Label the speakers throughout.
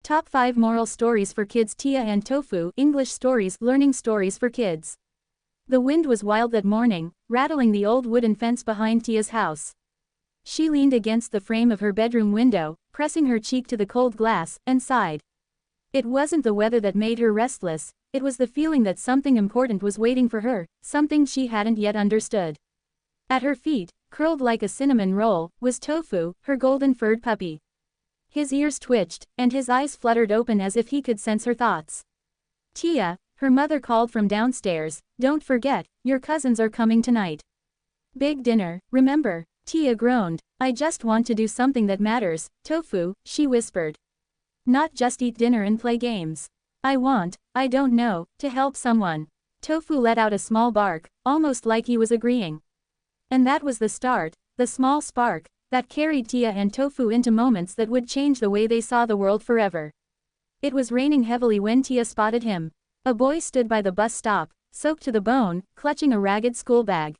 Speaker 1: Top 5 Moral Stories for Kids. Tia and Tofu English Stories, Learning Stories for Kids. The wind was wild that morning, rattling the old wooden fence behind Tia's house. She leaned against the frame of her bedroom window, pressing her cheek to the cold glass, and sighed. It wasn't the weather that made her restless, it was the feeling that something important was waiting for her, something she hadn't yet understood. At her feet, curled like a cinnamon roll, was Tofu, her golden-furred puppy. His ears twitched, and his eyes fluttered open as if he could sense her thoughts. "Tia," her mother called from downstairs, "don't forget, your cousins are coming tonight. Big dinner, remember?" Tia groaned. "I just want to do something that matters, Tofu," she whispered. "Not just eat dinner and play games. I don't know, to help someone." Tofu let out a small bark, almost like he was agreeing. And that was the start, the small spark, that carried Tia and Tofu into moments that would change the way they saw the world forever. It was raining heavily when Tia spotted him. A boy stood by the bus stop, soaked to the bone, clutching a ragged school bag.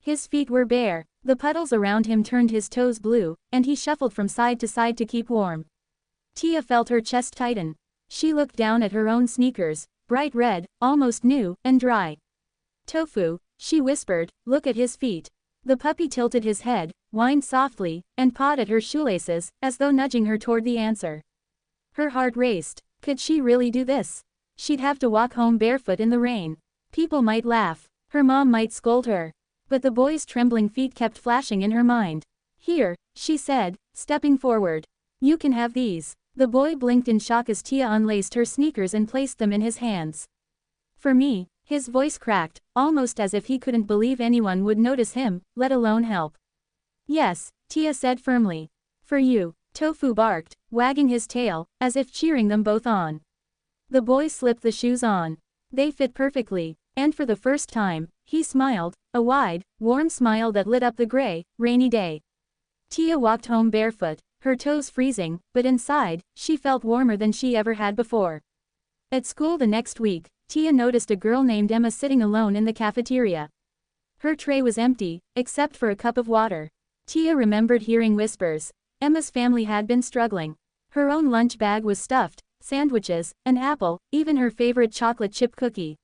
Speaker 1: His feet were bare, the puddles around him turned his toes blue, and he shuffled from side to side to keep warm. Tia felt her chest tighten. She looked down at her own sneakers, bright red, almost new, and dry. "Tofu," she whispered, "look at his feet." The puppy tilted his head, whined softly, and pawed at her shoelaces, as though nudging her toward the answer. Her heart raced. Could she really do this? She'd have to walk home barefoot in the rain. People might laugh. Her mom might scold her. But the boy's trembling feet kept flashing in her mind. "Here," she said, stepping forward. "You can have these." The boy blinked in shock as Tia unlaced her sneakers and placed them in his hands. "For me," his voice cracked, almost as if he couldn't believe anyone would notice him, let alone help. "Yes," Tia said firmly. "For you," Tofu barked, wagging his tail, as if cheering them both on. The boy slipped the shoes on. They fit perfectly, and for the first time, he smiled, a wide, warm smile that lit up the gray, rainy day. Tia walked home barefoot, her toes freezing, but inside, she felt warmer than she ever had before. At school the next week, Tia noticed a girl named Emma sitting alone in the cafeteria. Her tray was empty, except for a cup of water. Tia remembered hearing whispers. Emma's family had been struggling. Her own lunch bag was stuffed, sandwiches, an apple, even her favorite chocolate chip cookie.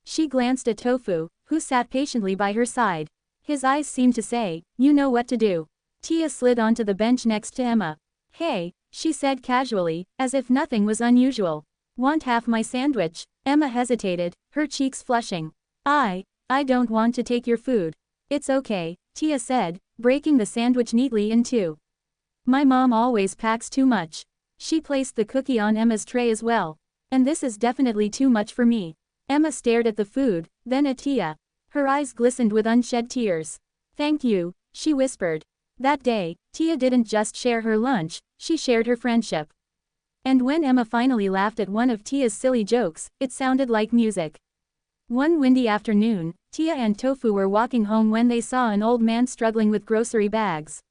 Speaker 1: She glanced at Tofu, who sat patiently by her side. His eyes seemed to say, "You know what to do." Tia slid onto the bench next to Emma. "Hey," she said casually, as if nothing was unusual. "Want half my sandwich?" Emma hesitated, her cheeks flushing. I don't want to take your food." "It's okay," Tia said, breaking the sandwich neatly in two. "My mom always packs too much." She placed the cookie on Emma's tray as well. "And this is definitely too much for me." Emma stared at the food, then at Tia. Her eyes glistened with unshed tears. "Thank you," she whispered. That day, Tia didn't just share her lunch, she shared her friendship. And when Emma finally laughed at one of Tia's silly jokes, it sounded like music. One windy afternoon, Tia and Tofu were walking home when they saw an old man struggling with grocery bags.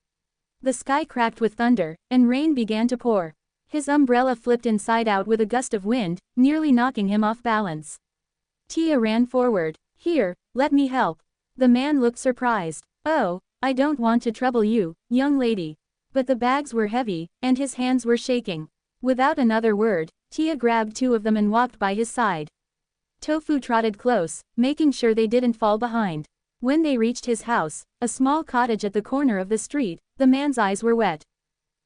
Speaker 1: The sky cracked with thunder, and rain began to pour. His umbrella flipped inside out with a gust of wind, nearly knocking him off balance. Tia ran forward. "Here, let me help." The man looked surprised. "Oh, I don't want to trouble you, young lady." But the bags were heavy, and his hands were shaking. Without another word, Tia grabbed two of them and walked by his side. Tofu trotted close, making sure they didn't fall behind. When they reached his house, a small cottage at the corner of the street, the man's eyes were wet.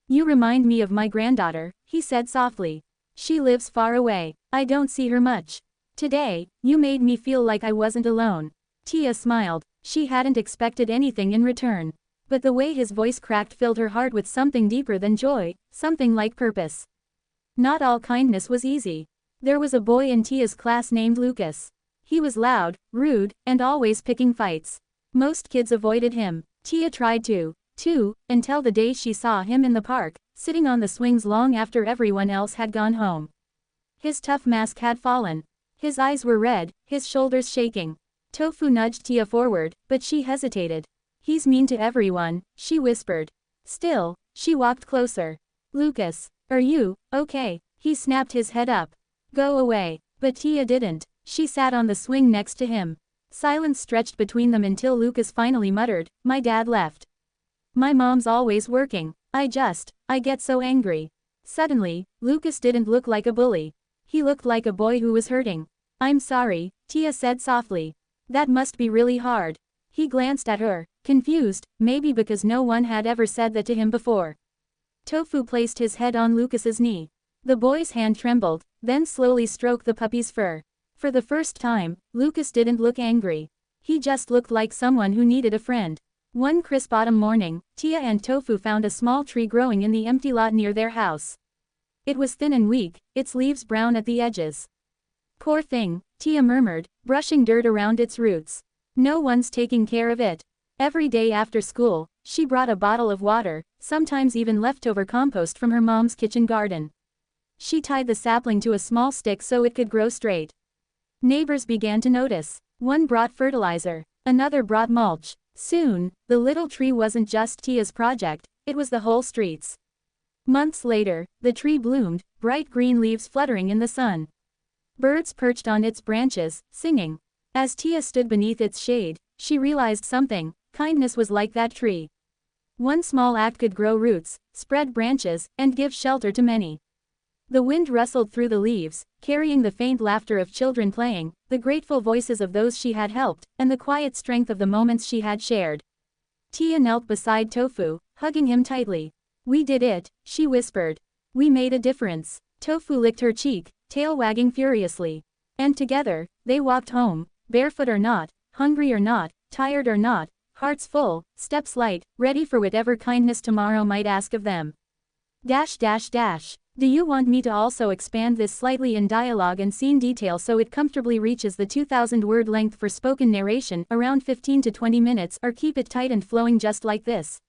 Speaker 1: "You remind me of my granddaughter," he said softly. "She lives far away. I don't see her much. Today, you made me feel like I wasn't alone." Tia smiled. She hadn't expected anything in return. But the way his voice cracked filled her heart with something deeper than joy, something like purpose. Not all kindness was easy. There was a boy in Tia's class named Lucas. He was loud, rude, and always picking fights. Most kids avoided him. Tia tried to, too, until the day she saw him in the park, sitting on the swings long after everyone else had gone home. His tough mask had fallen. His eyes were red, his shoulders shaking. Tofu nudged Tia forward, but she hesitated. "He's mean to everyone," she whispered. Still, she walked closer. "Lucas, are you okay?" He snapped his head up. "Go away." But Tia didn't. She sat on the swing next to him. Silence stretched between them until Lucas finally muttered, "My dad left. My mom's always working. I get so angry." Suddenly, Lucas didn't look like a bully. He looked like a boy who was hurting. I'm sorry, Tia said softly. That must be really hard. He glanced at her, confused, maybe because no one had ever said that to him before. Tofu placed his head on Lucas's knee. The boy's hand trembled, then slowly stroked the puppy's fur. For the first time, Lucas didn't look angry. He just looked like someone who needed a friend. One crisp autumn morning, Tia and Tofu found a small tree growing in the empty lot near their house. It was thin and weak, its leaves brown at the edges. Poor thing, Tia murmured, brushing dirt around its roots. No one's taking care of it. Every day after school, she brought a bottle of water, sometimes even leftover compost from her mom's kitchen garden. She tied the sapling to a small stick so it could grow straight. Neighbors began to notice. One brought fertilizer, another brought mulch. Soon, the little tree wasn't just Tia's project, it was the whole street's. Months later, the tree bloomed, bright green leaves fluttering in the sun. Birds perched on its branches, singing. As Tia stood beneath its shade, she realized something: kindness was like that tree. One small act could grow roots, spread branches, and give shelter to many. The wind rustled through the leaves, carrying the faint laughter of children playing, the grateful voices of those she had helped, and the quiet strength of the moments she had shared. Tia knelt beside Tofu, hugging him tightly. We did it, she whispered. We made a difference. Tofu licked her cheek, tail wagging furiously. And together, they walked home, barefoot or not, hungry or not, tired or not, hearts full, steps light, ready for whatever kindness tomorrow might ask of them. Do you want me to also expand this slightly in dialogue and scene detail so it comfortably reaches the 2,000 word length for spoken narration, around 15 to 20 minutes, or keep it tight and flowing just like this?